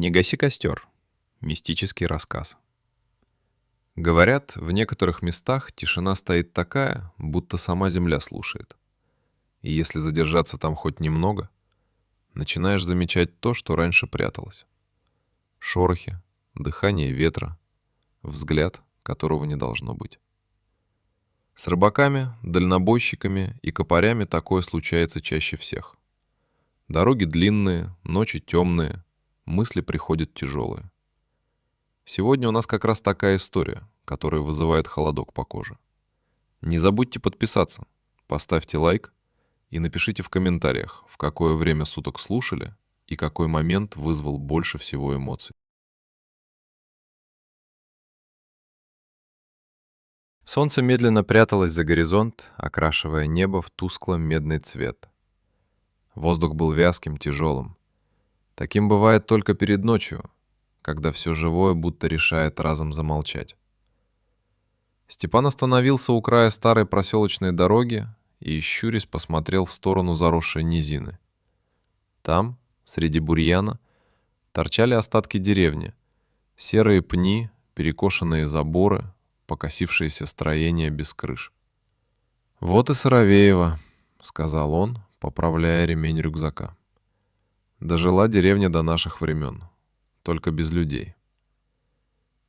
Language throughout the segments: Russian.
Не гаси костер. Мистический рассказ. Говорят, в некоторых местах тишина стоит такая, будто сама земля слушает. И если задержаться там хоть немного, начинаешь замечать то, что раньше пряталось. Шорохи, дыхание ветра, взгляд, которого не должно быть. С рыбаками, дальнобойщиками и копарями такое случается чаще всех. Дороги длинные, ночи темные, мысли приходят тяжелые. Сегодня у нас как раз такая история, которая вызывает холодок по коже. Не забудьте подписаться, поставьте лайк и напишите в комментариях, в какое время суток слушали и какой момент вызвал больше всего эмоций. Солнце медленно пряталось за горизонт, окрашивая небо в тускло-медный цвет. Воздух был вязким, тяжелым. Таким бывает только перед ночью, когда все живое будто решает разом замолчать. Степан остановился у края старой проселочной дороги и, щурясь, посмотрел в сторону заросшей низины. Там, среди бурьяна, торчали остатки деревни, серые пни, перекошенные заборы, покосившиеся строения без крыш. «Вот и Соровеево», — сказал он, поправляя ремень рюкзака. «Дожила деревня до наших времен, только без людей».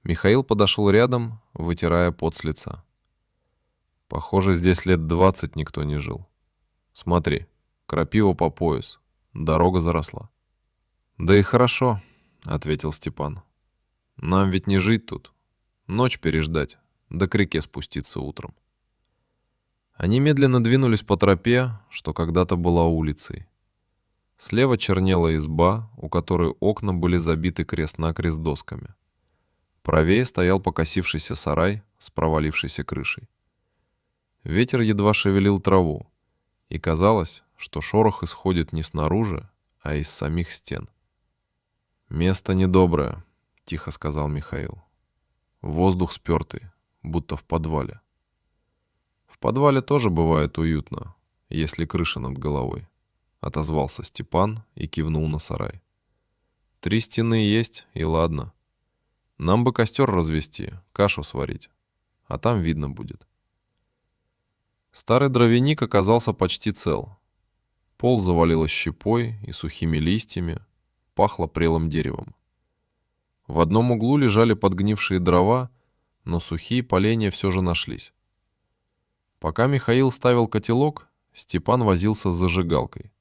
Михаил подошел рядом, вытирая пот с лица. «Похоже, здесь лет 20 никто не жил. Смотри, крапива по пояс, дорога заросла». «Да и хорошо», — ответил Степан. «Нам ведь не жить тут. Ночь переждать, да к реке спуститься утром». Они медленно двинулись по тропе, что когда-то была улицей. Слева чернела изба, у которой окна были забиты крест-накрест досками. Правее стоял покосившийся сарай с провалившейся крышей. Ветер едва шевелил траву, и казалось, что шорох исходит не снаружи, а из самих стен. «Место недоброе», — тихо сказал Михаил. «Воздух спёртый, будто в подвале». «В подвале тоже бывает уютно, если крыша над головой», — отозвался Степан и кивнул на сарай. «3 стены есть, и ладно. Нам бы костер развести, кашу сварить, а там видно будет». Старый дровяник оказался почти цел. Пол завалило щепой и сухими листьями, пахло прелым деревом. В одном углу лежали подгнившие дрова, но сухие поленья все же нашлись. Пока Михаил ставил котелок, Степан возился с зажигалкой.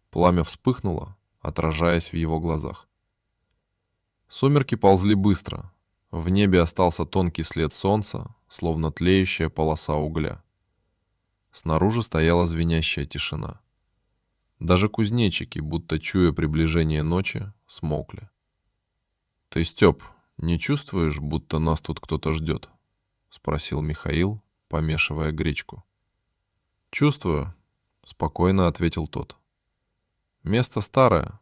Пламя вспыхнуло, отражаясь в его глазах. Сумерки ползли быстро. В небе остался тонкий след солнца, словно тлеющая полоса угля. Снаружи стояла звенящая тишина. Даже кузнечики, будто чуя приближение ночи, смолкли. «Ты, Степ, не чувствуешь, будто нас тут кто-то ждет?» — спросил Михаил, помешивая гречку. «Чувствую», — спокойно ответил тот. «Место старое.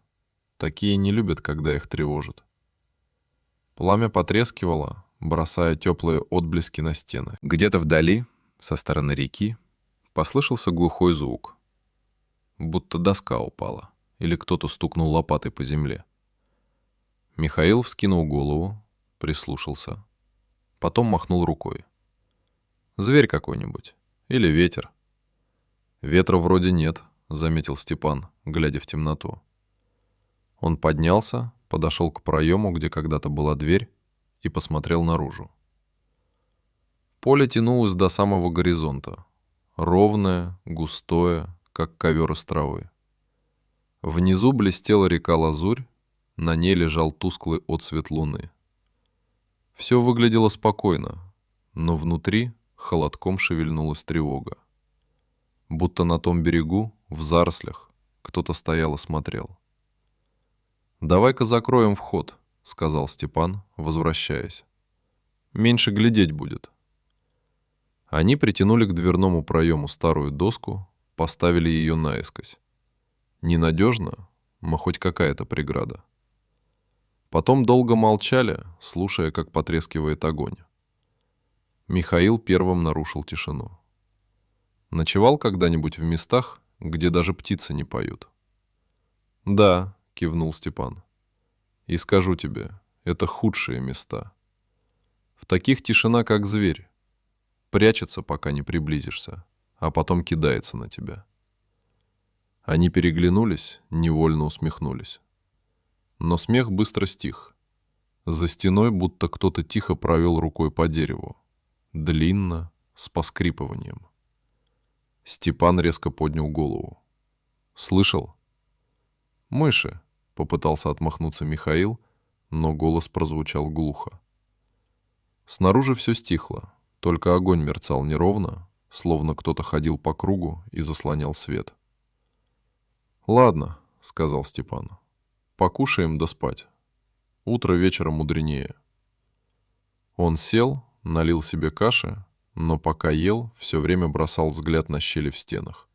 Такие не любят, когда их тревожат». Пламя потрескивало, бросая теплые отблески на стены. Где-то вдали, со стороны реки, послышался глухой звук. Будто доска упала, или кто-то стукнул лопатой по земле. Михаил вскинул голову, прислушался. Потом махнул рукой. «Зверь какой-нибудь. Или ветер». «Ветра вроде нет», — заметил Степан, глядя в темноту. Он поднялся, подошел к проему, где когда-то была дверь, и посмотрел наружу. Поле тянулось до самого горизонта. Ровное, густое, как ковер из травы. Внизу блестела река Лазурь, на ней лежал тусклый отсвет луны. Все выглядело спокойно, но внутри холодком шевельнулась тревога. Будто на том берегу, в зарослях, кто-то стоял и смотрел. «Давай-ка закроем вход», — сказал Степан, возвращаясь. «Меньше глядеть будет». Они притянули к дверному проему старую доску, поставили ее наискось. Ненадежно, но хоть какая-то преграда. Потом долго молчали, слушая, как потрескивает огонь. Михаил первым нарушил тишину. «Ночевал когда-нибудь в местах, где даже птицы не поют?» «Да», — кивнул Степан. И скажу тебе, это худшие места. В таких тишина, как зверь. Прячется, пока не приблизишься, а потом кидается на тебя. Они переглянулись, невольно усмехнулись. Но смех быстро стих. За стеной будто кто-то тихо провел рукой по дереву. Длинно, с поскрипыванием. Степан резко поднял голову. «Слышал?» «Мыши», — попытался отмахнуться Михаил, но голос прозвучал глухо. Снаружи все стихло, только огонь мерцал неровно, словно кто-то ходил по кругу и заслонял свет. «Ладно», — сказал Степан, — «покушаем да спать. Утро вечера мудренее». Он сел, налил себе каши, но пока ел, все время бросал взгляд на щели в стенах.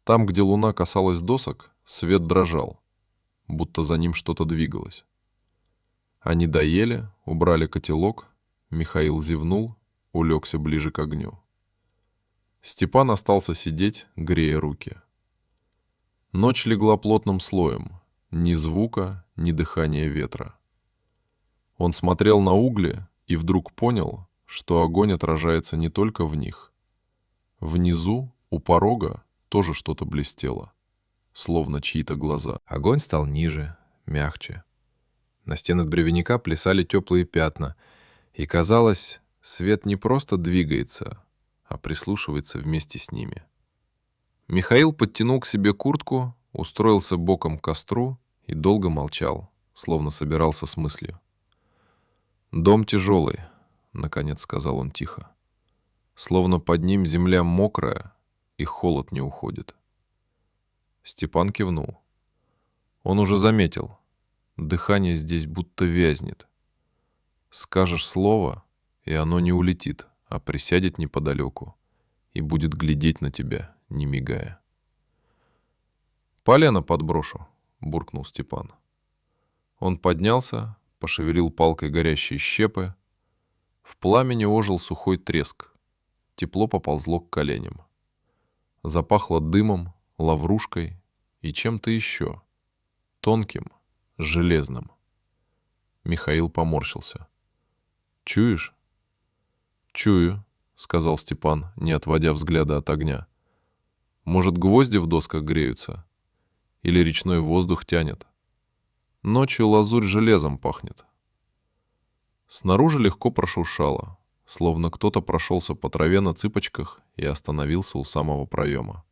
Там, где луна касалась досок, свет дрожал, будто за ним что-то двигалось. Они доели, убрали котелок, Михаил зевнул, улегся ближе к огню. Степан остался сидеть, грея руки. Ночь легла плотным слоем, ни звука, ни дыхания ветра. Он смотрел на угли и вдруг понял, что огонь отражается не только в них. Внизу, у порога, тоже что-то блестело, словно чьи-то глаза. Огонь стал ниже, мягче. На стенах бревенника плясали теплые пятна, и казалось, свет не просто двигается, а прислушивается вместе с ними. Михаил подтянул к себе куртку, устроился боком к костру и долго молчал, словно собирался с мыслью. «Дом тяжелый», — наконец сказал он тихо. «Словно под ним земля мокрая, и холод не уходит». Степан кивнул. Он уже заметил. Дыхание здесь будто вязнет. Скажешь слово, и оно не улетит, а присядет неподалеку и будет глядеть на тебя, не мигая. «Полено подброшу», — буркнул Степан. Он поднялся, пошевелил палкой горящие щепы. В пламени ожил сухой треск. Тепло поползло к коленям. Запахло дымом, лаврушкой и чем-то еще. Тонким, железным. Михаил поморщился. «Чуешь?» «Чую», — сказал Степан, не отводя взгляда от огня. «Может, гвозди в досках греются? Или речной воздух тянет? Ночью лазурь железом пахнет». Снаружи легко прошуршало, словно кто-то прошелся по траве на цыпочках и остановился у самого проема.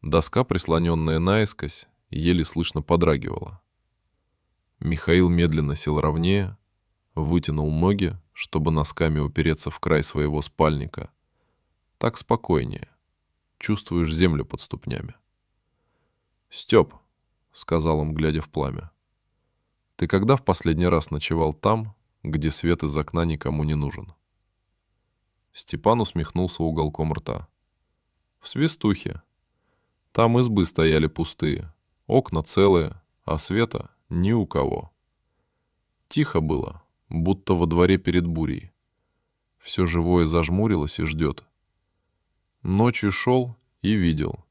Доска, прислоненная наискось, еле слышно подрагивала. Михаил медленно сел ровнее, вытянул ноги, чтобы носками упереться в край своего спальника. Так спокойнее. Чувствуешь землю под ступнями. «Степ», — сказал он, глядя в пламя, — «ты когда в последний раз ночевал там, где свет из окна никому не нужен?» Степан усмехнулся уголком рта. «В Свистухе. Там избы стояли пустые, окна целые, а света ни у кого. Тихо было, будто во дворе перед бурей. Все живое зажмурилось и ждет. Ночью шел и видел.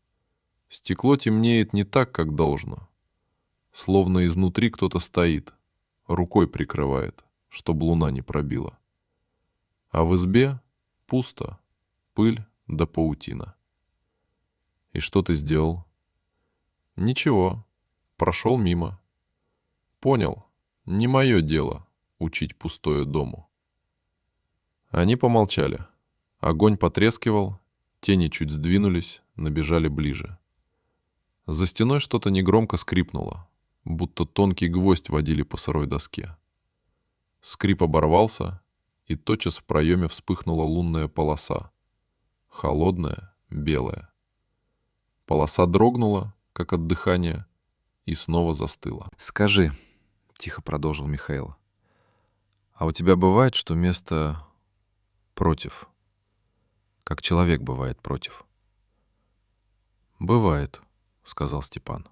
Стекло темнеет не так, как должно. Словно изнутри кто-то стоит, рукой прикрывает, чтобы луна не пробила. А в избе пусто, пыль да паутина. И что ты сделал? Ничего, прошел мимо. Понял, не мое дело учить пустое дому. Они помолчали. Огонь потрескивал, тени чуть сдвинулись, набежали ближе. За стеной что-то негромко скрипнуло, будто тонкий гвоздь водили по сырой доске. Скрип оборвался, и тотчас в проеме вспыхнула лунная полоса. Холодная, белая. Полоса дрогнула, как от дыхания, и снова застыла. «Скажи», — тихо продолжил Михаил, — «а у тебя бывает, что место против, как человек бывает против?» «Бывает», — сказал Степан.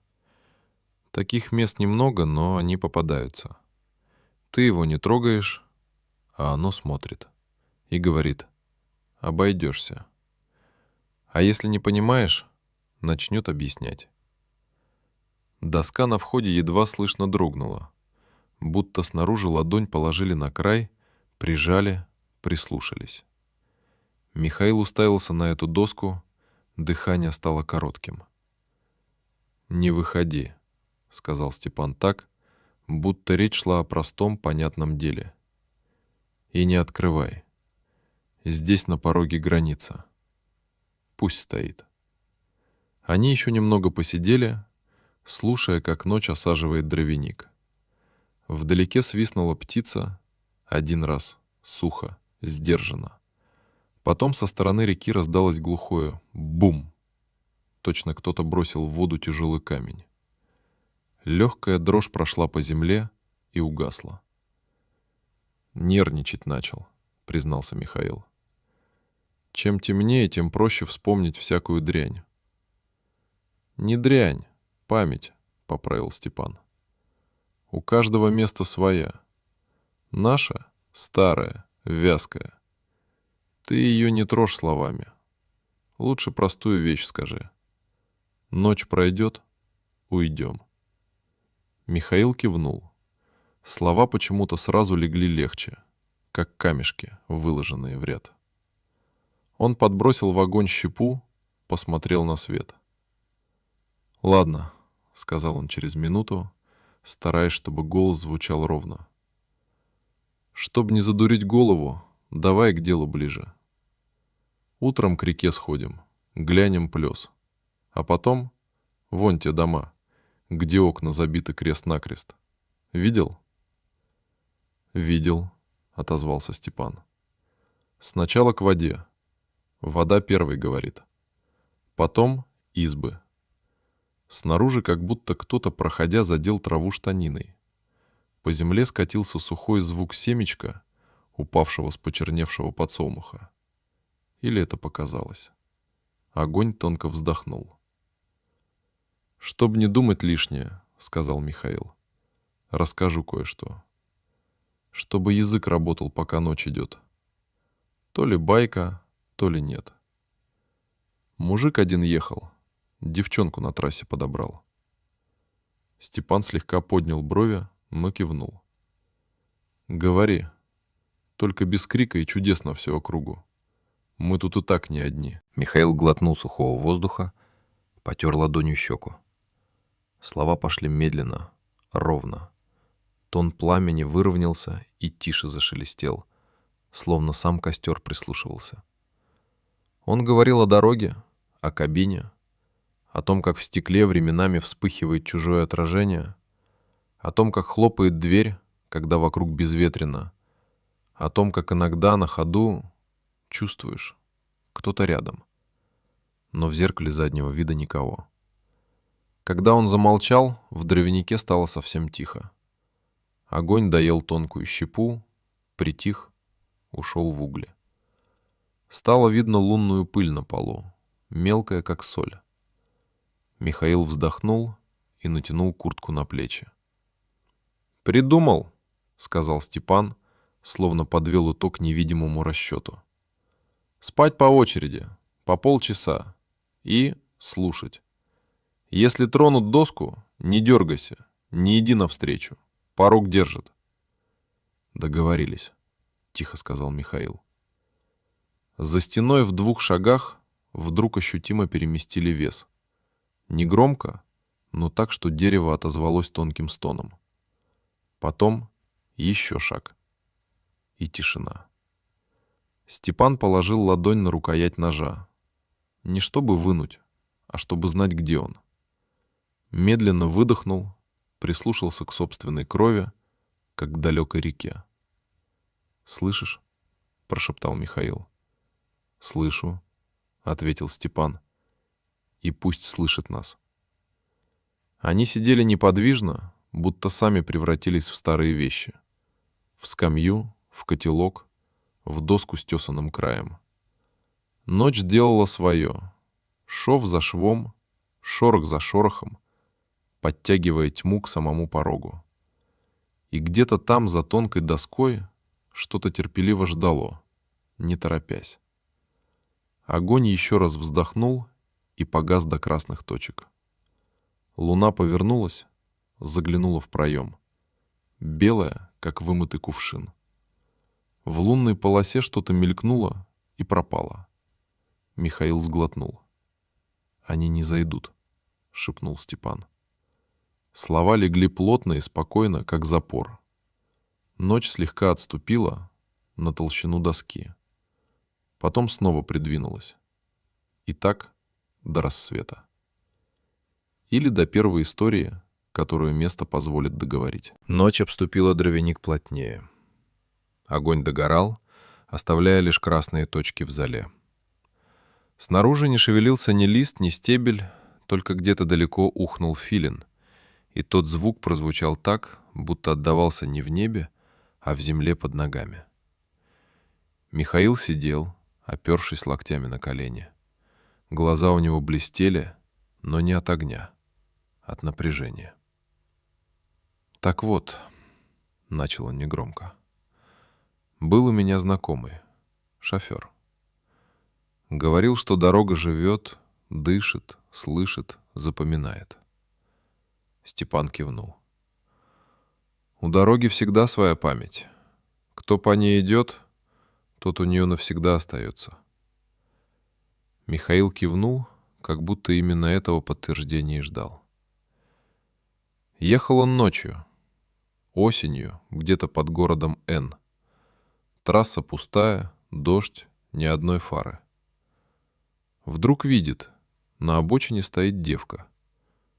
«Таких мест немного, но они попадаются. Ты его не трогаешь, а оно смотрит и говорит: обойдешься. А если не понимаешь, начнет объяснять. Доска на входе едва слышно дрогнула, будто снаружи ладонь положили на край, прижали, прислушались. Михаил уставился на эту доску, дыхание стало коротким. «Не выходи», — сказал Степан так, будто речь шла о простом, понятном деле. «И не открывай. Здесь на пороге граница. Пусть стоит». Они еще немного посидели, слушая, как ночь осаживает дровяник. Вдалеке свистнула птица, один раз, сухо, сдержанно. Потом со стороны реки раздалось глухое «бум». Точно кто-то бросил в воду тяжелый камень. Легкая дрожь прошла по земле и угасла. «Нервничать начал», — признался Михаил. «Чем темнее, тем проще вспомнить всякую дрянь». «Не дрянь, память», — поправил Степан. «У каждого место своя. Наша — старая, вязкая. Ты ее не трожь словами. Лучше простую вещь скажи. Ночь пройдет — уйдем». Михаил кивнул. Слова почему-то сразу легли легче, как камешки, выложенные в ряд. Он подбросил в огонь щепу, посмотрел на свет. «Ладно», — сказал он через минуту, стараясь, чтобы голос звучал ровно. «Чтоб не задурить голову, давай к делу ближе. Утром к реке сходим, глянем плес. А потом вон те дома, где окна забиты крест-накрест. Видел?» «Видел», — отозвался Степан. «Сначала к воде. Вода первой говорит. Потом избы. Снаружи как будто кто-то, проходя, задел траву штаниной. По земле скатился сухой звук семечка, упавшего с почерневшего подсолнуха. Или это показалось? Огонь тонко вздохнул. «Чтоб не думать лишнее, — сказал Михаил, — расскажу кое-что. Чтобы язык работал, пока ночь идет. То ли байка, то ли нет. Мужик один ехал, девчонку на трассе подобрал». Степан слегка поднял брови, но кивнул. «Говори, только без крика и чудесно все округу. Мы тут и так не одни». Михаил глотнул сухого воздуха, потер ладонью щеку. Слова пошли медленно, ровно. Тон пламени выровнялся и тише зашелестел, словно сам костер прислушивался. Он говорил о дороге, о кабине, о том, как в стекле временами вспыхивает чужое отражение, о том, как хлопает дверь, когда вокруг безветренно, о том, как иногда на ходу чувствуешь, кто-то рядом, но в зеркале заднего вида никого. Когда он замолчал, в дровянике стало совсем тихо. Огонь доел тонкую щепу, притих, ушел в угли. Стало видно лунную пыль на полу, мелкая, как соль. Михаил вздохнул и натянул куртку на плечи. «Придумал», — сказал Степан, словно подвел итог невидимому расчету. «Спать по очереди, по полчаса, и слушать. Если тронут доску, не дергайся, не иди навстречу. Порог держит». «Договорились», — тихо сказал Михаил. За стеной в 2 шагах вдруг ощутимо переместили вес. Негромко, но так, что дерево отозвалось тонким стоном. Потом еще шаг. И тишина. Степан положил ладонь на рукоять ножа. Не чтобы вынуть, а чтобы знать, где он. Медленно выдохнул, прислушался к собственной крови, как к далекой реке. «Слышишь?» — прошептал Михаил. «Слышу», — ответил Степан. «И пусть слышит нас». Они сидели неподвижно, будто сами превратились в старые вещи. В скамью, в котелок, в доску с тесаным краем. Ночь делала свое. Шов за швом, шорох за шорохом, подтягивая тьму к самому порогу. И где-то там, за тонкой доской, что-то терпеливо ждало, не торопясь. Огонь еще раз вздохнул и погас до красных точек. Луна повернулась, заглянула в проем. Белая, как вымытый кувшин. В лунной полосе что-то мелькнуло и пропало. Михаил сглотнул. «Они не зайдут», — шепнул Степан. Слова легли плотно и спокойно, как запор. Ночь слегка отступила на толщину доски. Потом снова придвинулась. И так до рассвета. Или до первой истории, которую место позволит договорить. Ночь обступила дровяник плотнее. Огонь догорал, оставляя лишь красные точки в зале. Снаружи не шевелился ни лист, ни стебель, только где-то далеко ухнул филин, и тот звук прозвучал так, будто отдавался не в небе, а в земле под ногами. Михаил сидел, опершись локтями на колени. Глаза у него блестели, но не от огня, от напряжения. «Так вот», — начал он негромко, — «был у меня знакомый, шофер. Говорил, что дорога живет, дышит, слышит, запоминает». Степан кивнул. «У дороги всегда своя память. Кто по ней идет, тот у нее навсегда остается». Михаил кивнул, как будто именно этого подтверждения и ждал. Ехал он ночью, осенью, где-то под городом Н. Трасса пустая, дождь, ни одной фары. Вдруг видит, на обочине стоит девка.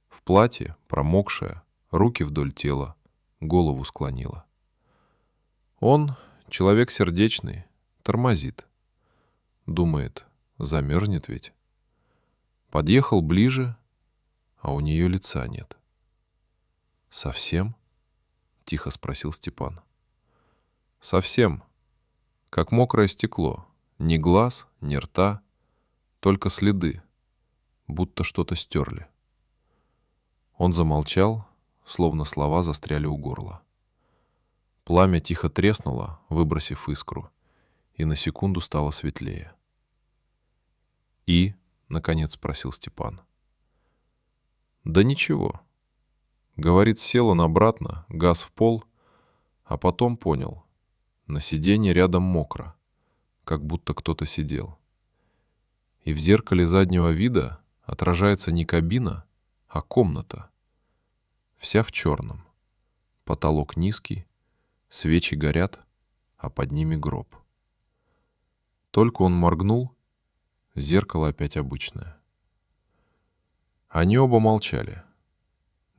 В платье, промокшая, руки вдоль тела, голову склонила. Он, человек сердечный, тормозит. Думает, замерзнет ведь. Подъехал ближе, а у нее лица нет. «Совсем?» — тихо спросил Степан. «Совсем. Как мокрое стекло. Ни глаз, ни рта, только следы, будто что-то стерли». Он замолчал, словно слова застряли у горла. Пламя тихо треснуло, выбросив искру, и на секунду стало светлее. «И?» — наконец спросил Степан. «Да ничего». Говорит, сел он обратно, газ в пол, а потом понял. На сиденье рядом мокро, как будто кто-то сидел. И в зеркале заднего вида отражается не кабина, а комната. Вся в черном. Потолок низкий, свечи горят, а под ними гроб. Только он моргнул, зеркало опять обычное. Они оба молчали.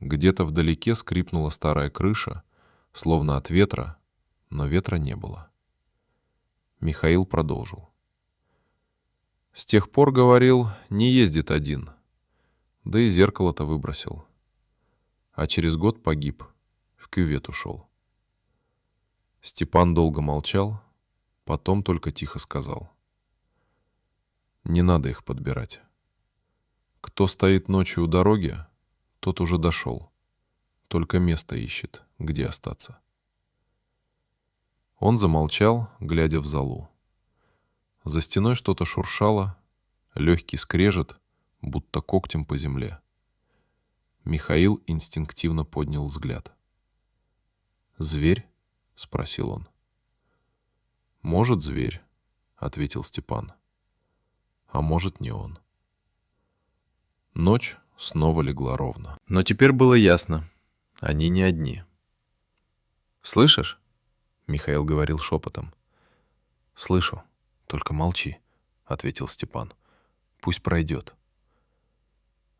Где-то вдалеке скрипнула старая крыша, словно от ветра, но ветра не было. Михаил продолжил. С тех пор, говорил, не ездит один, да и зеркало-то выбросил. А через год погиб, в кювет ушел. Степан долго молчал, потом только тихо сказал. Не надо их подбирать. Кто стоит ночью у дороги, тот уже дошел. Только место ищет, где остаться. Он замолчал, глядя в залу. За стеной что-то шуршало, легкий скрежет, будто когтем по земле. Михаил инстинктивно поднял взгляд. «Зверь?» — спросил он. «Может, зверь», — ответил Степан. «А может, не он». Ночь снова легла ровно. Но теперь было ясно. Они не одни. «Слышишь?» — Михаил говорил шепотом. «Слышу. Только молчи», — ответил Степан. «Пусть пройдет».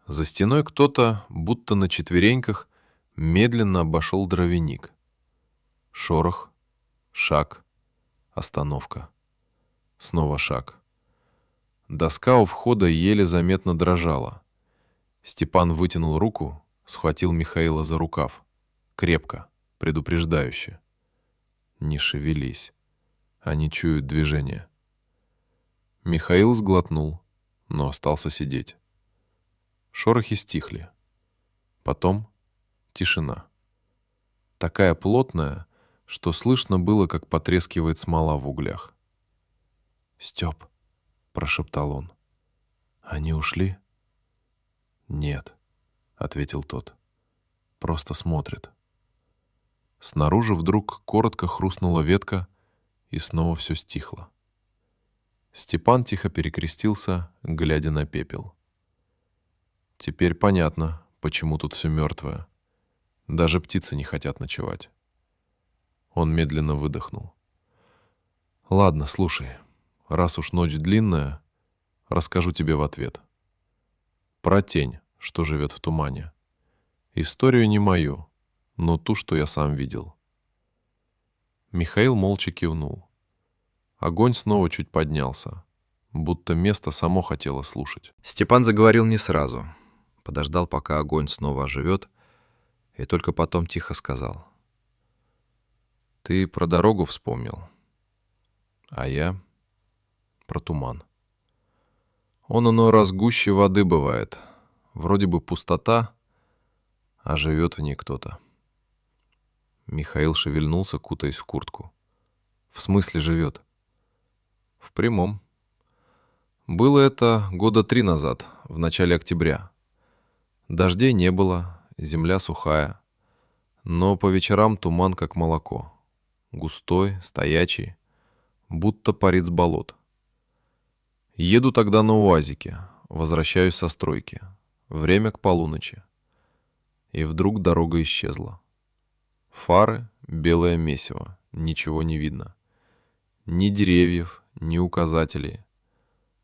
За стеной кто-то, будто на четвереньках, медленно обошел дровяник. Шорох, шаг, остановка. Снова шаг. Доска у входа еле заметно дрожала. Степан вытянул руку, схватил Михаила за рукав. Крепко, предупреждающе. «Не шевелись. Они чуют движение». Михаил сглотнул, но остался сидеть. Шорохи стихли. Потом тишина. Такая плотная, что слышно было, как потрескивает смола в углях. «Степ», — прошептал он, — «они ушли?» «Нет», — ответил тот. «Просто смотрит». Снаружи вдруг коротко хрустнула ветка, и снова все стихло. Степан тихо перекрестился, глядя на пепел. Теперь понятно, почему тут все мертвое. Даже птицы не хотят ночевать. Он медленно выдохнул. «Ладно, слушай, раз уж ночь длинная, расскажу тебе в ответ. Про тень, что живет в тумане. Историю не мою, но ту, что я сам видел». Михаил молча кивнул. Огонь снова чуть поднялся, будто место само хотело слушать. Степан заговорил не сразу. Подождал, пока огонь снова оживет, и только потом тихо сказал: «Ты про дорогу вспомнил, а я про туман. Он иной раз гуще воды бывает. Вроде бы пустота, а живет в ней кто-то». Михаил шевельнулся, кутаясь в куртку. «В смысле живет?» «В прямом. Было это 3 года назад, в начале октября. Дождей не было, земля сухая, но по вечерам туман как молоко. Густой, стоячий, будто парит с болот. Еду тогда на УАЗике, возвращаюсь со стройки. Время к полуночи. И вдруг дорога исчезла. Фары, белое месиво, ничего не видно. Ни деревьев, ни указателей.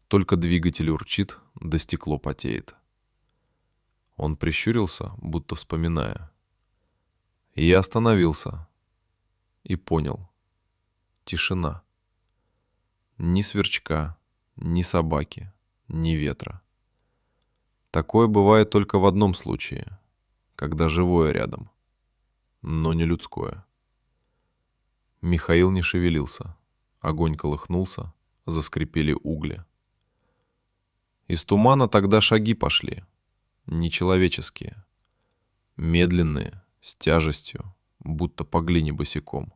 Только двигатель урчит, да стекло потеет». Он прищурился, будто вспоминая. И я остановился и понял. Тишина. Ни сверчка, ни собаки, ни ветра. Такое бывает только в одном случае, когда живое рядом, но не людское. Михаил не шевелился. Огонь колыхнулся, заскрипели угли. Из тумана тогда шаги пошли, нечеловеческие, медленные, с тяжестью, будто по глине босиком.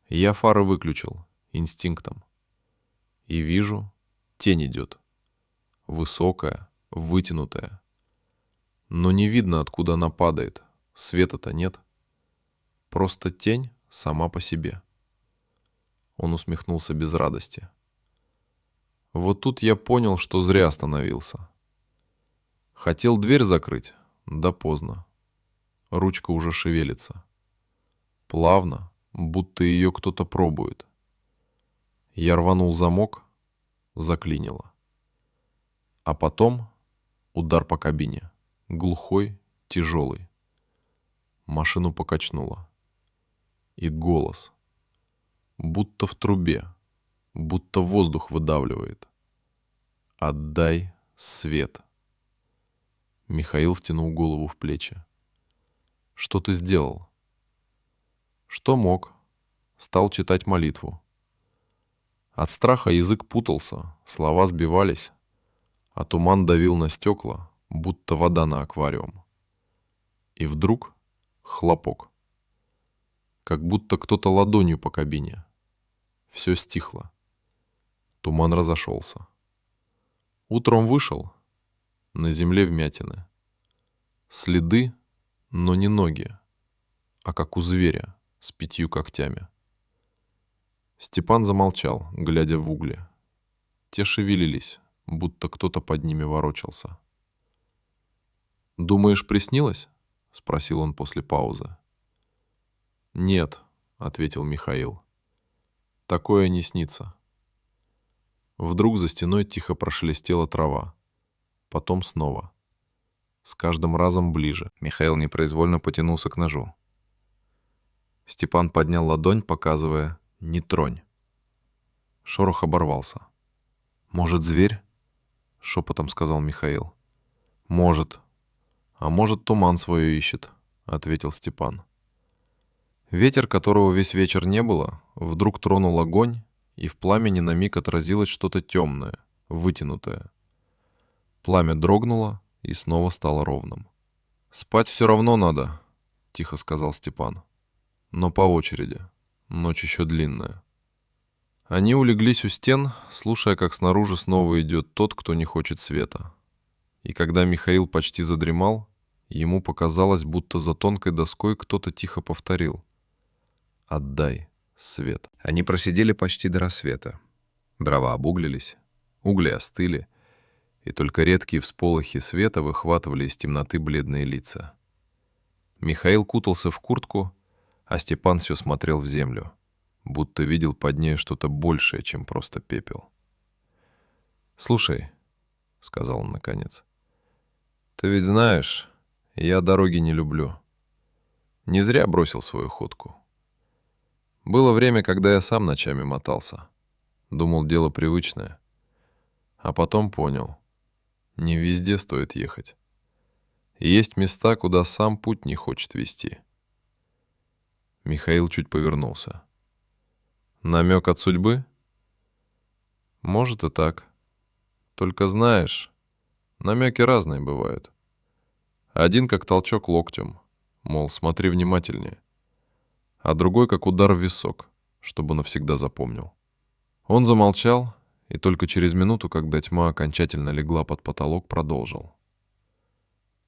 Я фары выключил, инстинктом. И вижу, тень идет. Высокая, вытянутая. Но не видно, откуда она падает. Света-то нет. Просто тень сама по себе. Он усмехнулся без радости. Вот тут я понял, что зря остановился. Хотел дверь закрыть, да поздно. Ручка уже шевелится. Плавно, будто ее кто-то пробует. Я рванул замок, заклинило. А потом удар по кабине. Глухой, тяжелый. Машину покачнуло. И голос. Будто в трубе. Будто воздух выдавливает. «Отдай свет». Михаил втянул голову в плечи. «Что ты сделал?» «Что мог?» Стал читать молитву. От страха язык путался, слова сбивались, а туман давил на стекла, будто вода на аквариум. И вдруг хлопок. Как будто кто-то ладонью по кабине. Все стихло. Туман разошелся. Утром вышел. На земле вмятины. Следы, но не ноги, а как у зверя с 5 когтями. Степан замолчал, глядя в угли. Те шевелились, будто кто-то под ними ворочался. «Думаешь, приснилось?» — спросил он после паузы. «Нет», — ответил Михаил. «Такое не снится». Вдруг за стеной тихо прошелестела трава. Потом снова. С каждым разом ближе. Михаил непроизвольно потянулся к ножу. Степан поднял ладонь, показывая: «Не тронь». Шорох оборвался. «Может, зверь?» — шепотом сказал Михаил. «Может. А может, туман свое ищет», — ответил Степан. Ветер, которого весь вечер не было, вдруг тронул огонь, и в пламени на миг отразилось что-то темное, вытянутое. Пламя дрогнуло и снова стало ровным. «Спать все равно надо», — тихо сказал Степан. «Но по очереди. Ночь еще длинная». Они улеглись у стен, слушая, как снаружи снова идет тот, кто не хочет света. И когда Михаил почти задремал, ему показалось, будто за тонкой доской кто-то тихо повторил: «Отдай свет». Они просидели почти до рассвета. Дрова обуглились, угли остыли, и только редкие всполохи света выхватывали из темноты бледные лица. Михаил кутался в куртку, а Степан все смотрел в землю, будто видел под ней что-то большее, чем просто пепел. «Слушай», — сказал он наконец, — «ты ведь знаешь, я дороги не люблю. Не зря бросил свою ходку. Было время, когда я сам ночами мотался. Думал, дело привычное. А потом понял, не везде стоит ехать. Есть места, куда сам путь не хочет вести». Михаил чуть повернулся. «Намек от судьбы?» «Может и так. Только знаешь, намеки разные бывают. Один как толчок локтем, мол, смотри внимательнее, а другой как удар в висок, чтобы навсегда запомнил». Он замолчал, и только через минуту, когда тьма окончательно легла под потолок, продолжил.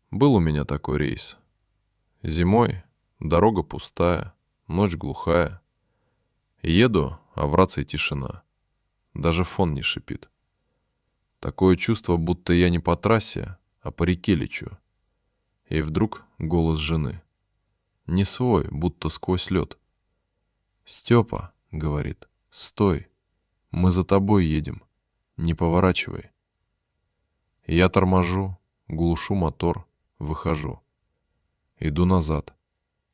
«Был у меня такой рейс. Зимой, дорога пустая, ночь глухая. Еду, а в рации тишина. Даже фон не шипит. Такое чувство, будто я не по трассе, а по реке лечу. И вдруг голос жены. Не свой, будто сквозь лед. «Степа», — говорит, — «стой, мы за тобой едем, не поворачивай». Я торможу, глушу мотор, выхожу. Иду назад.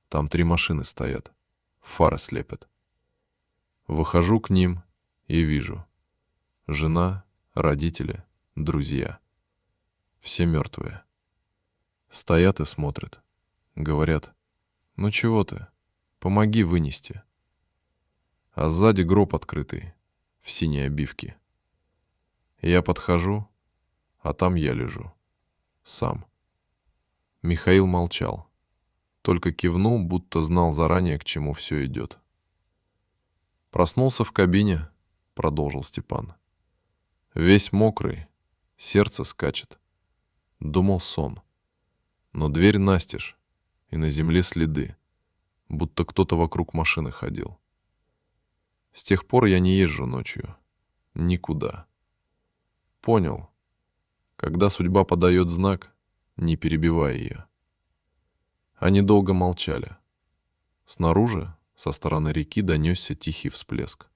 Там 3 машины стоят, фары слепят. Выхожу к ним и вижу. Жена, родители, друзья. Все мертвые. Стоят и смотрят. Говорят: «Ну чего ты? Помоги вынести». А сзади гроб открытый, в синей обивке. Я подхожу, а там я лежу. Сам. Михаил молчал. Только кивнул, будто знал заранее, к чему все идет. «Проснулся в кабине», — продолжил Степан. «Весь мокрый, сердце скачет. Думал, сон. Но дверь настежь, и на земле следы, будто кто-то вокруг машины ходил. С тех пор я не езжу ночью. Никуда. Понял, когда судьба подает знак, не перебивай ее». Они долго молчали. Снаружи, со стороны реки, донесся тихий всплеск.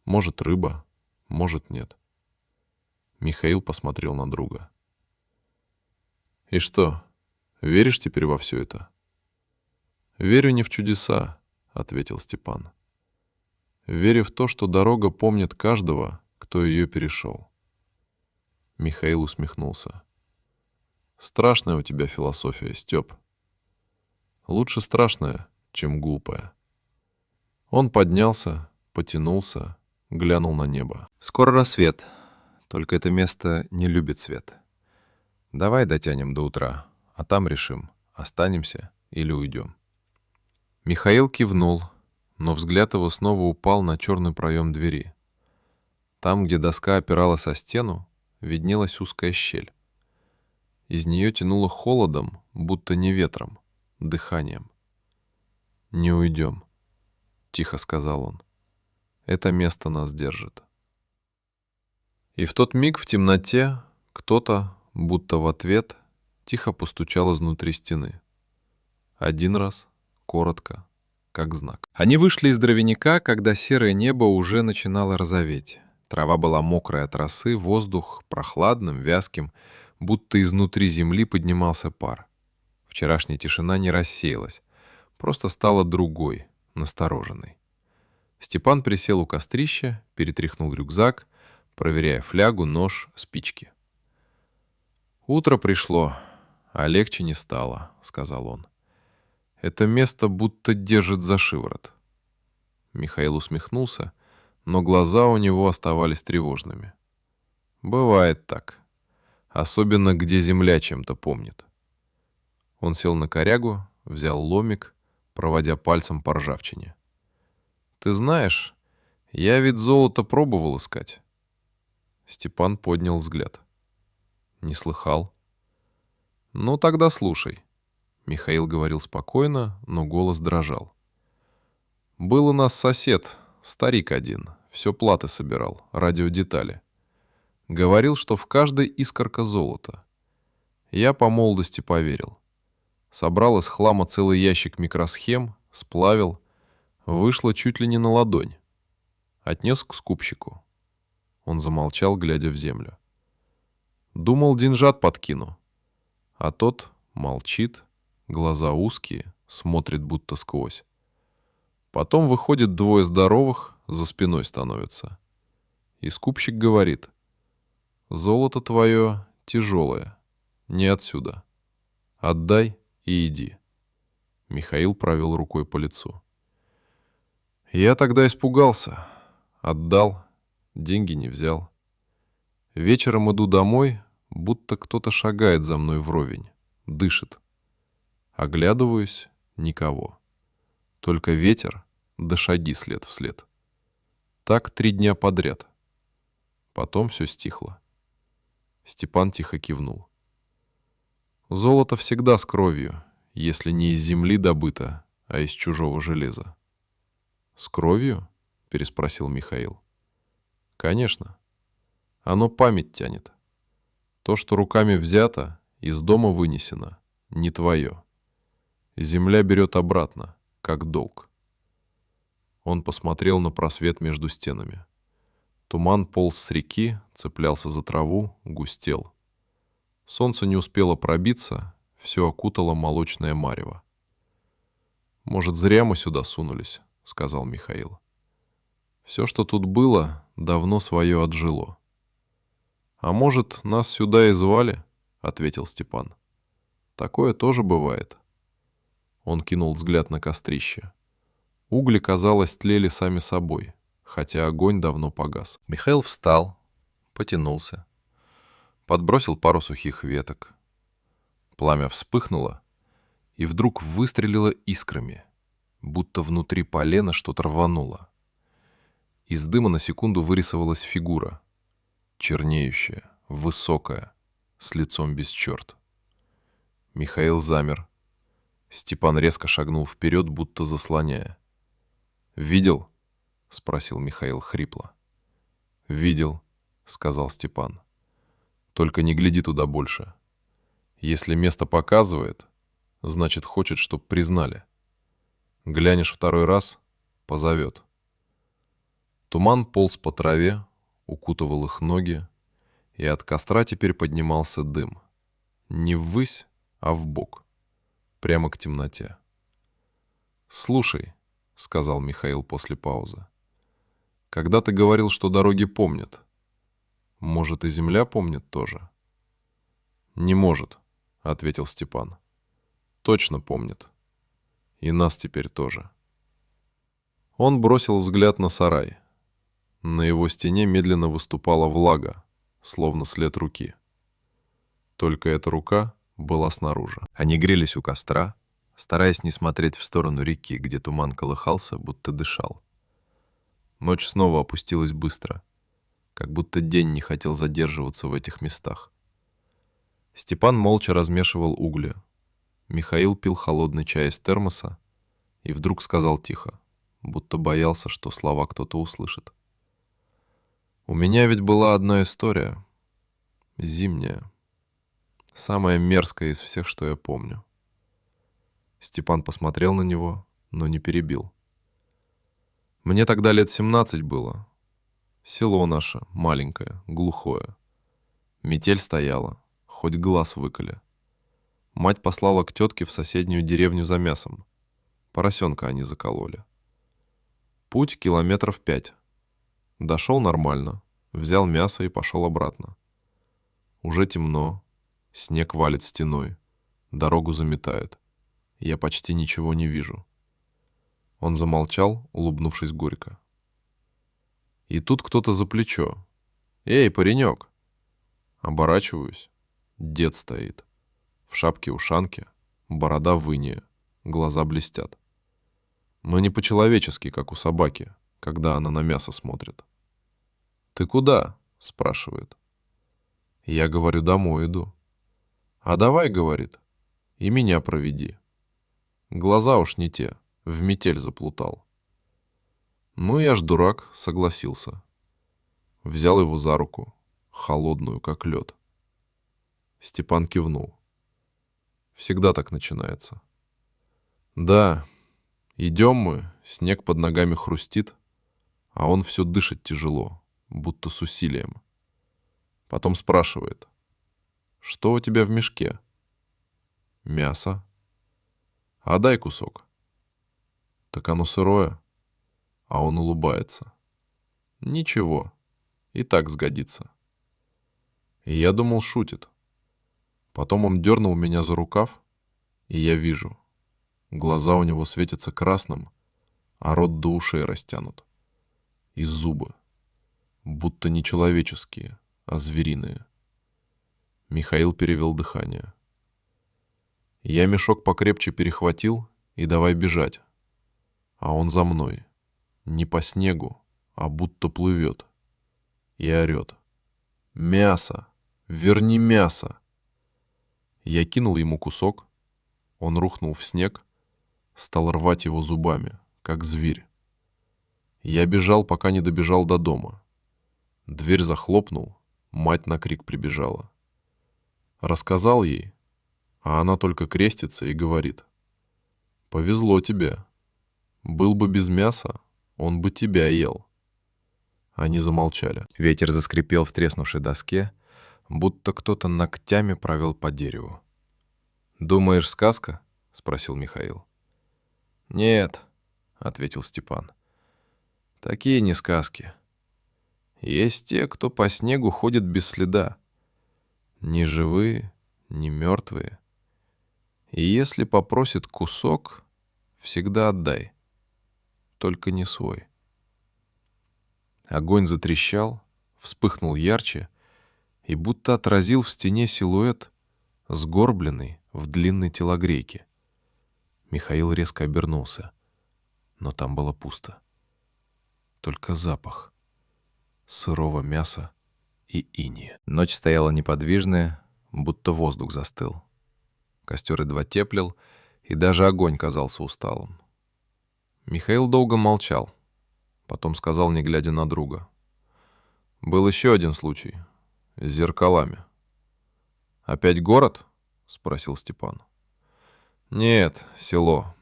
Может, рыба, может, нет. Михаил посмотрел на друга. «И что, веришь теперь во все это?» «Верю не в чудеса», — ответил Степан. «Верю в то, что дорога помнит каждого, кто ее перешел». Михаил усмехнулся. «Страшная у тебя философия, Степ. Лучше страшная, чем глупая». Он поднялся, потянулся, глянул на небо. «Скоро рассвет, только это место не любит свет. Давай дотянем до утра, а там решим, останемся или уйдем». Михаил кивнул, но взгляд его снова упал на черный проем двери. Там, где доска опиралась о стену, виднелась узкая щель. Из нее тянуло холодом, будто не ветром, дыханием. «Не уйдем», — тихо сказал он. «Это место нас держит». И в тот миг в темноте кто-то, будто в ответ, тихо постучал изнутри стены. Один раз, коротко, как знак. Они вышли из дровяника, когда серое небо уже начинало розоветь. Трава была мокрая от росы, воздух прохладным, вязким, будто изнутри земли поднимался пар. Вчерашняя тишина не рассеялась, просто стала другой, настороженной. Степан присел у кострища, перетряхнул рюкзак, проверяя флягу, нож, спички. «Утро пришло, а легче не стало», — сказал он. «Это место будто держит за шиворот». Михаил усмехнулся, но глаза у него оставались тревожными. «Бывает так. Особенно, где земля чем-то помнит». Он сел на корягу, взял ломик, проводя пальцем по ржавчине. «Ты знаешь, я ведь золото пробовал искать». Степан поднял взгляд. Не слыхал. Ну, тогда слушай. Михаил говорил спокойно, но голос дрожал. Был у нас сосед, старик один, все платы собирал, радиодетали. Говорил, что в каждой искорка золота. Я по молодости поверил. Собрал из хлама целый ящик микросхем, сплавил. Вышло чуть ли не на ладонь. Отнес к скупщику. Он замолчал, глядя в землю. Думал, деньжат подкину. А тот молчит, глаза узкие, смотрит будто сквозь. Потом выходит двое здоровых, за спиной становятся. И скупщик говорит: «Золото твое тяжелое, не отсюда. Отдай и иди». Михаил провел рукой по лицу. Я тогда испугался. Отдал, деньги не взял. Вечером иду домой, будто кто-то шагает за мной вровень, дышит. Оглядываюсь — никого. Только ветер да шаги след вслед. Так 3 дня подряд. Потом все стихло. Степан тихо кивнул. Золото всегда с кровью, если не из земли добыто, а из чужого железа. «С кровью?» — переспросил Михаил. «Конечно. Оно память тянет. То, что руками взято, из дома вынесено, не твое. Земля берет обратно, как долг». Он посмотрел на просвет между стенами. Туман полз с реки, цеплялся за траву, густел. Солнце не успело пробиться, все окутало молочное марево. «Может, зря мы сюда сунулись», — сказал Михаил. «Все, что тут было, давно свое отжило». «А может, нас сюда и звали?» — ответил Степан. «Такое тоже бывает». Он кинул взгляд на кострище. Угли, казалось, тлели сами собой, хотя огонь давно погас. Михаил встал, потянулся, подбросил пару сухих веток. Пламя вспыхнуло и вдруг выстрелило искрами, будто внутри полена что-то рвануло. Из дыма на секунду вырисовалась фигура, чернеющая, высокая, с лицом без черт. Михаил замер. Степан резко шагнул вперед, будто заслоняя. «Видел?» — спросил Михаил хрипло. «Видел», — сказал Степан. «Только не гляди туда больше. Если место показывает, значит, хочет, чтоб признали. Глянешь 2-й раз — позовет». Туман полз по траве, укутывал их ноги, и от костра теперь поднимался дым. Не ввысь, а вбок, прямо к темноте. «Слушай», — сказал Михаил после паузы, — «когда ты говорил, что дороги помнят, может, и земля помнит тоже?» «Не может», — ответил Степан. «Точно помнит. И нас теперь тоже». Он бросил взгляд на сарай. На его стене медленно выступала влага, словно след руки. Только эта рука была снаружи. Они грелись у костра, стараясь не смотреть в сторону реки, где туман колыхался, будто дышал. Ночь снова опустилась быстро, как будто день не хотел задерживаться в этих местах. Степан молча размешивал угли. Михаил пил холодный чай из термоса и вдруг сказал тихо, будто боялся, что слова кто-то услышит. «У меня ведь была одна история. Зимняя. Самая мерзкая из всех, что я помню». Степан посмотрел на него, но не перебил. «Мне тогда лет 17 было. Село наше, маленькое, глухое. Метель стояла, хоть глаз выколи. Мать послала к тетке в соседнюю деревню за мясом. Поросенка они закололи. Путь 5 километров. Дошел нормально, взял мясо и пошел обратно. Уже темно, снег валит стеной, дорогу заметает. Я почти ничего не вижу». Он замолчал, улыбнувшись горько. И тут кто-то за плечо. «Эй, паренек!» Оборачиваюсь. Дед стоит. В шапке-ушанке, борода в инее, глаза блестят. Но не по-человечески, как у собаки, когда она на мясо смотрит. «Ты куда?» — спрашивает. Я говорю, домой иду. А давай, говорит, и меня проведи. Глаза уж не те, в метель заплутал. Ну, я ж дурак, согласился. Взял его за руку, холодную, как лед. Степан кивнул. Всегда так начинается. Да, идем мы, снег под ногами хрустит, а он все дышит тяжело, будто с усилием. Потом спрашивает, что у тебя в мешке? Мясо. А дай кусок. Так оно сырое. А он улыбается. Ничего, и так сгодится. И я думал, шутит. Потом он дернул меня за рукав, и я вижу. Глаза у него светятся красным, а рот до ушей растянут. И зубы, будто не человеческие, а звериные. Михаил перевел дыхание. Я мешок покрепче перехватил и давай бежать. А он за мной. Не по снегу, а будто плывет. И орет. «Мясо! Верни мясо!» Я кинул ему кусок. Он рухнул в снег, стал рвать его зубами, как зверь. Я бежал, пока не добежал до дома. Дверь захлопнул, мать на крик прибежала. Рассказал ей, а она только крестится и говорит. «Повезло тебе. Был бы без мяса, он бы тебя ел». Они замолчали. Ветер заскрипел в треснувшей доске, будто кто-то ногтями провел по дереву. «Думаешь, сказка?» — спросил Михаил. «Нет», — ответил Степан. «Такие не сказки. Есть те, кто по снегу ходит без следа. Ни живые, ни мертвые. И если попросит кусок, всегда отдай. Только не свой». Огонь затрещал, вспыхнул ярче и будто отразил в стене силуэт, сгорбленный в длинной телогрейке. Михаил резко обернулся, но там было пусто. Только запах сырого мяса и инея. Ночь стояла неподвижная, будто воздух застыл. Костер едва теплил, и даже огонь казался усталым. Михаил долго молчал, потом сказал, не глядя на друга. «Был еще один случай с зеркалами». «Опять город?» — спросил Степан. «Нет, село.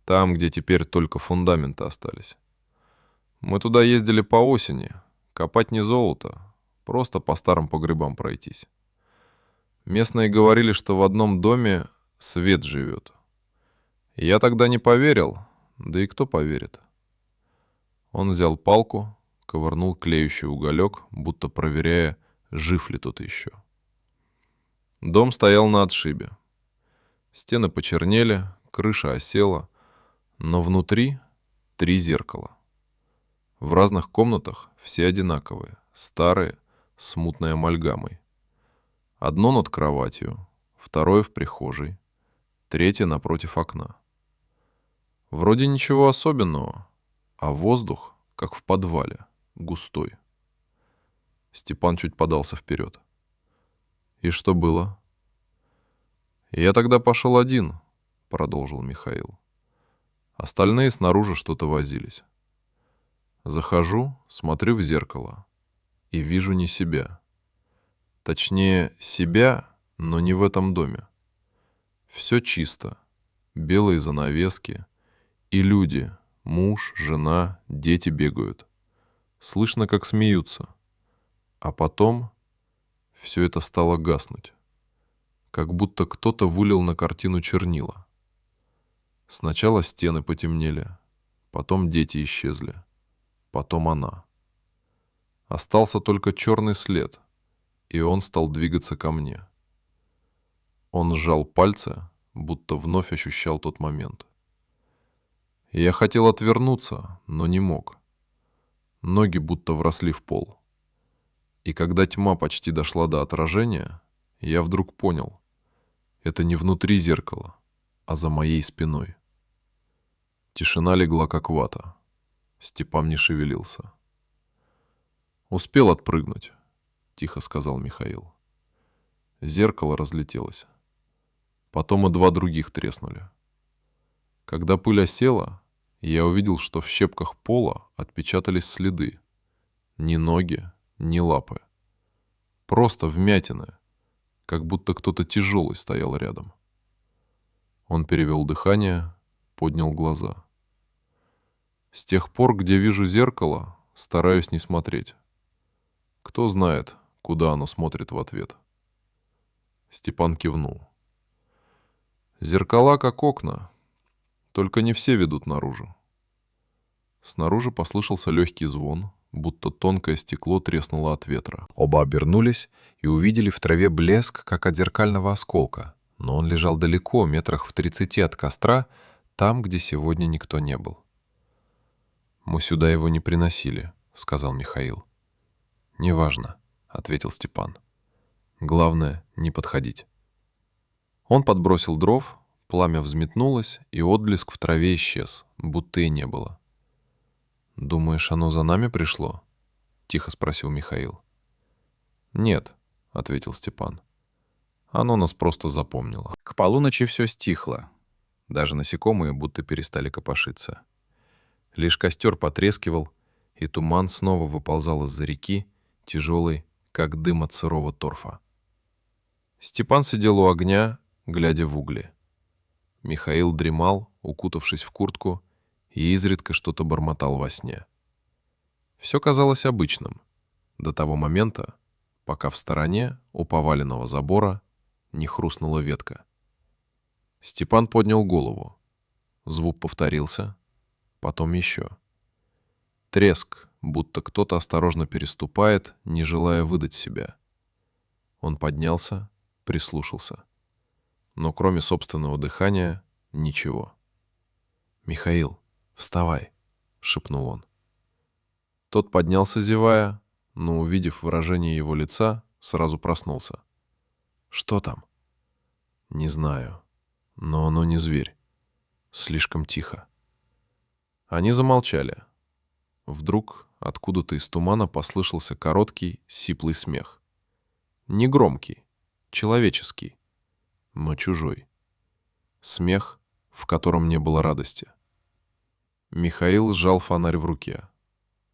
Там, где теперь только фундаменты остались. Мы туда ездили по осени, копать не золото, просто по старым погребам пройтись. Местные говорили, что в одном доме свет живет. Я тогда не поверил, да и кто поверит?» Он взял палку, ковырнул клеющий уголек, будто проверяя, жив ли тот еще. Дом стоял на отшибе. Стены почернели, крыша осела, но внутри 3 зеркала. В разных комнатах все одинаковые, старые, с мутной амальгамой. Одно над кроватью, второе в прихожей, третье напротив окна. Вроде ничего особенного, а воздух, как в подвале, густой. Степан чуть подался вперед. «И что было?» «Я тогда пошел один», — продолжил Михаил. Остальные снаружи что-то возились. Захожу, смотрю в зеркало и вижу не себя. Точнее, себя, но не в этом доме. Все чисто, белые занавески и люди, муж, жена, дети бегают. Слышно, как смеются. А потом все это стало гаснуть. Как будто кто-то вылил на картину чернила. Сначала стены потемнели, потом дети исчезли, потом она. Остался только черный след, и он стал двигаться ко мне. Он сжал пальцы, будто вновь ощущал тот момент. Я хотел отвернуться, но не мог. Ноги будто вросли в пол. И когда тьма почти дошла до отражения, я вдруг понял, это не внутри зеркала, а за моей спиной. Тишина легла как вата. Степан не шевелился. «Успел отпрыгнуть», — тихо сказал Михаил. Зеркало разлетелось. Потом и 2 других треснули. Когда пыль осела, я увидел, что в щепках пола отпечатались следы. Ни ноги, ни лапы. Просто вмятины, как будто кто-то тяжелый стоял рядом. Он перевел дыхание, поднял глаза. С тех пор, где вижу зеркало, стараюсь не смотреть. Кто знает, куда оно смотрит в ответ. Степан кивнул. Зеркала как окна, только не все ведут наружу. Снаружи послышался легкий звон, будто тонкое стекло треснуло от ветра. Оба обернулись и увидели в траве блеск, как от зеркального осколка, но он лежал далеко, метрах в 30 от костра, там, где сегодня никто не был. «Мы сюда его не приносили», — сказал Михаил. «Неважно», — ответил Степан. «Главное — не подходить». Он подбросил дров, пламя взметнулось, и отблеск в траве исчез, будто и не было. «Думаешь, оно за нами пришло?» — тихо спросил Михаил. «Нет», — ответил Степан. «Оно нас просто запомнило». К полуночи все стихло. Даже насекомые будто перестали копошиться. Лишь костер потрескивал, и туман снова выползал из-за реки, тяжелый, как дым от сырого торфа. Степан сидел у огня, глядя в угли. Михаил дремал, укутавшись в куртку, и изредка что-то бормотал во сне. Все казалось обычным, до того момента, пока в стороне, у поваленного забора, не хрустнула ветка. Степан поднял голову. Звук повторился, потом еще. Треск, будто кто-то осторожно переступает, не желая выдать себя. Он поднялся, прислушался. Но кроме собственного дыхания — ничего. «Михаил, вставай!» — шепнул он. Тот поднялся, зевая, но, увидев выражение его лица, сразу проснулся. «Что там?» «Не знаю, но оно не зверь. Слишком тихо». Они замолчали. Вдруг откуда-то из тумана послышался короткий, сиплый смех. Не громкий, человеческий, но чужой. Смех, в котором не было радости. Михаил сжал фонарь в руке.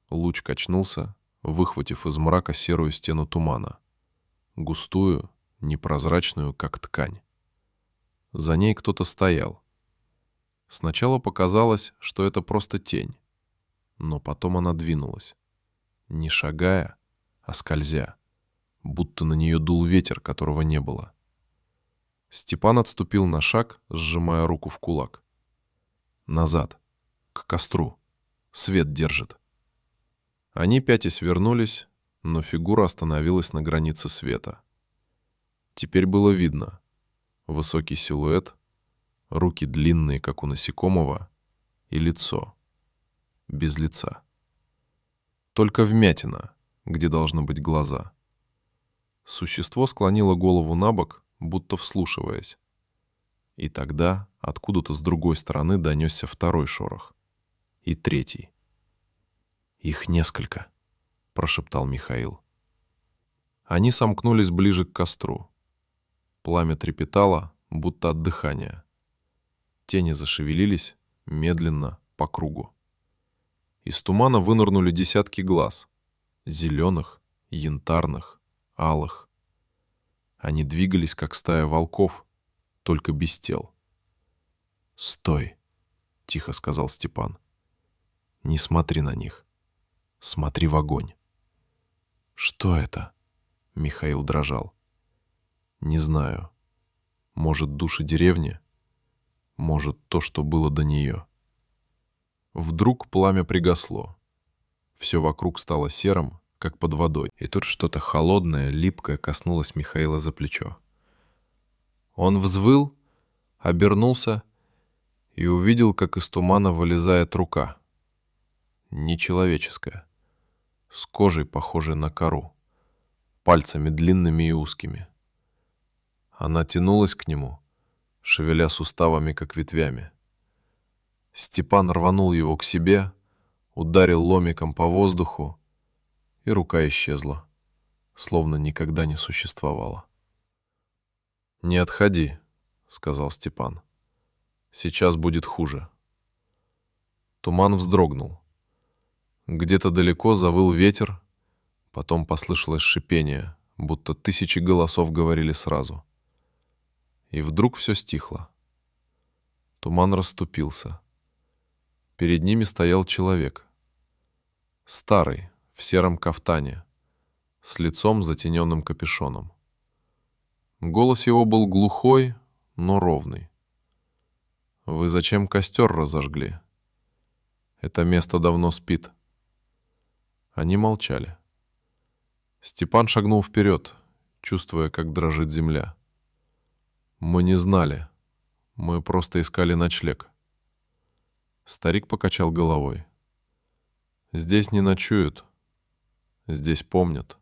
Луч качнулся, выхватив из мрака серую стену тумана. Густую, непрозрачную, как ткань. За ней кто-то стоял. Сначала показалось, что это просто тень. Но потом она двинулась. Не шагая, а скользя. Будто на нее дул ветер, которого не было. Степан отступил на шаг, сжимая руку в кулак. Назад, к костру. Свет держит. Они пятясь вернулись, но фигура остановилась на границе света. Теперь было видно. Высокий силуэт, руки длинные, как у насекомого, и лицо. Без лица. Только вмятина, где должны быть глаза. Существо склонило голову набок, будто вслушиваясь. И тогда откуда-то с другой стороны донесся второй шорох. И третий. «Их несколько», — прошептал Михаил. Они сомкнулись ближе к костру. Пламя трепетало, будто от дыхания. Тени зашевелились, медленно, по кругу. Из тумана вынырнули десятки глаз. Зеленых, янтарных, алых. Они двигались, как стая волков, только без тел. «Стой!» — тихо сказал Степан. «Не смотри на них. Смотри в огонь». «Что это?» — Михаил дрожал. «Не знаю. Может, души деревни? Может, то, что было до нее». Вдруг пламя пригасло. Все вокруг стало серым, как под водой. И тут что-то холодное, липкое коснулось Михаила за плечо. Он взвыл, обернулся и увидел, как из тумана вылезает рука. Нечеловеческая, с кожей, похожей на кору, пальцами длинными и узкими. Она тянулась к нему, шевеля суставами, как ветвями. Степан рванул его к себе, ударил ломиком по воздуху, и рука исчезла, словно никогда не существовала. «Не отходи», — сказал Степан. «Сейчас будет хуже». Туман вздрогнул. Где-то далеко завыл ветер, потом послышалось шипение, будто тысячи голосов говорили сразу. И вдруг все стихло. Туман расступился. Перед ними стоял человек. Старый, в сером кафтане, с лицом, затененным капюшоном. Голос его был глухой, но ровный. «Вы зачем костер разожгли? Это место давно спит». Они молчали. Степан шагнул вперед, чувствуя, как дрожит земля. «Мы не знали. Мы просто искали ночлег». Старик покачал головой. «Здесь не ночуют. Здесь помнят».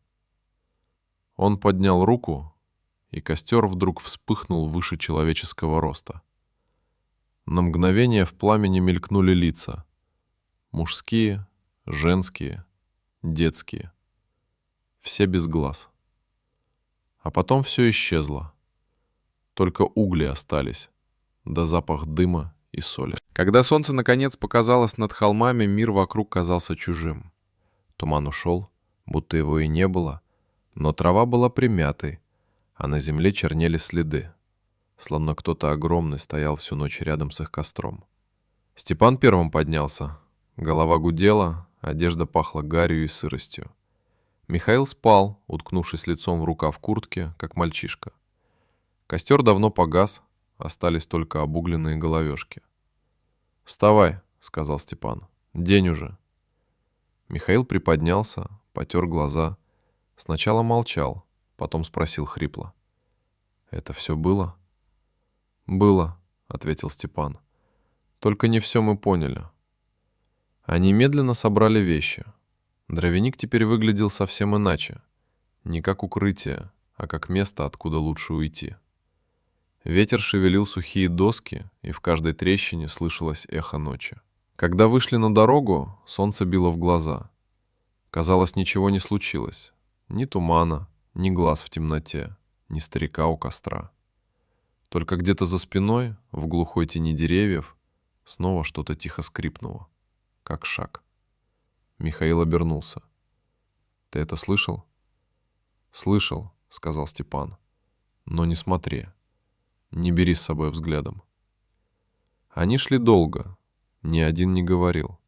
Он поднял руку, и костер вдруг вспыхнул выше человеческого роста. На мгновение в пламени мелькнули лица. Мужские, женские, детские. Все без глаз. А потом все исчезло. Только угли остались, да запах дыма и соли. Когда солнце наконец показалось над холмами, мир вокруг казался чужим. Туман ушел, будто его и не было, но трава была примятой, а на земле чернели следы, словно кто-то огромный стоял всю ночь рядом с их костром. Степан первым поднялся. Голова гудела, одежда пахла гарью и сыростью. Михаил спал, уткнувшись лицом в рукав куртки, как мальчишка. Костер давно погас, остались только обугленные головешки. «Вставай», — сказал Степан, — «день уже». Михаил приподнялся, потер глаза. Сначала молчал, потом спросил хрипло. «Это все было?» «Было», — ответил Степан. «Только не все мы поняли». Они медленно собрали вещи. Дровяник теперь выглядел совсем иначе. Не как укрытие, а как место, откуда лучше уйти. Ветер шевелил сухие доски, и в каждой трещине слышалось эхо ночи. Когда вышли на дорогу, солнце било в глаза. Казалось, ничего не случилось. Ни тумана, ни глаз в темноте, ни старика у костра. Только где-то за спиной, в глухой тени деревьев, снова что-то тихо скрипнуло, как шаг. Михаил обернулся. «Ты это слышал?» «Слышал», — сказал Степан. «Но не смотри. Не бери с собой взглядом». Они шли долго. Ни один не говорил.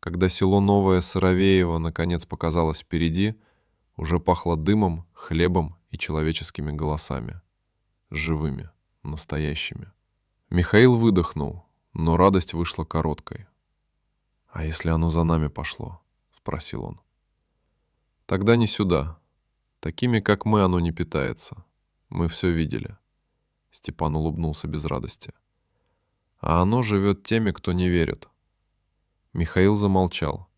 Когда село Новое Сыровеево наконец показалось впереди, уже пахло дымом, хлебом и человеческими голосами. Живыми, настоящими. Михаил выдохнул, но радость вышла короткой. «А если оно за нами пошло?» — спросил он. «Тогда не сюда. Такими, как мы, оно не питается. Мы все видели». Степан улыбнулся без радости. «А оно живет теми, кто не верит». Михаил замолчал.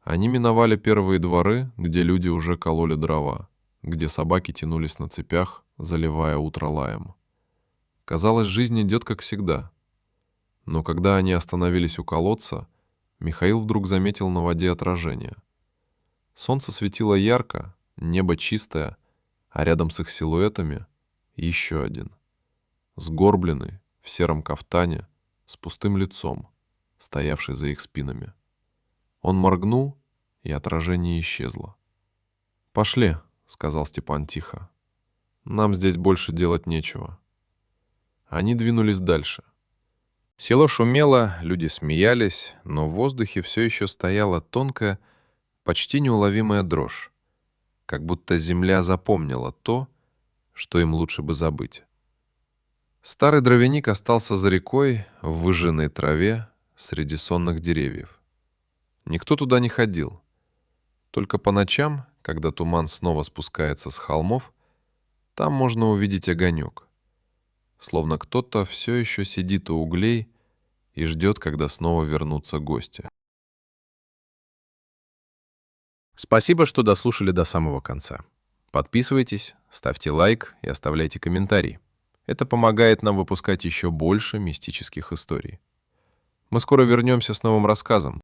Они миновали первые дворы, где люди уже кололи дрова, где собаки тянулись на цепях, заливая утро лаем. Казалось, жизнь идет как всегда. Но когда они остановились у колодца, Михаил вдруг заметил на воде отражение. Солнце светило ярко, небо чистое, а рядом с их силуэтами еще один. Сгорбленный, в сером кафтане, с пустым лицом, стоявший за их спинами. Он моргнул, и отражение исчезло. «Пошли», — сказал Степан тихо. «Нам здесь больше делать нечего». Они двинулись дальше. Село шумело, люди смеялись, но в воздухе все еще стояла тонкая, почти неуловимая дрожь, как будто земля запомнила то, что им лучше бы забыть. Старый дровяник остался за рекой, в выжженной траве, среди сонных деревьев. Никто туда не ходил. Только по ночам, когда туман снова спускается с холмов, там можно увидеть огонек. Словно кто-то все еще сидит у углей и ждет, когда снова вернутся гости. Спасибо, что дослушали до самого конца. Подписывайтесь, ставьте лайк и оставляйте комментарий. Это помогает нам выпускать еще больше мистических историй. Мы скоро вернемся с новым рассказом.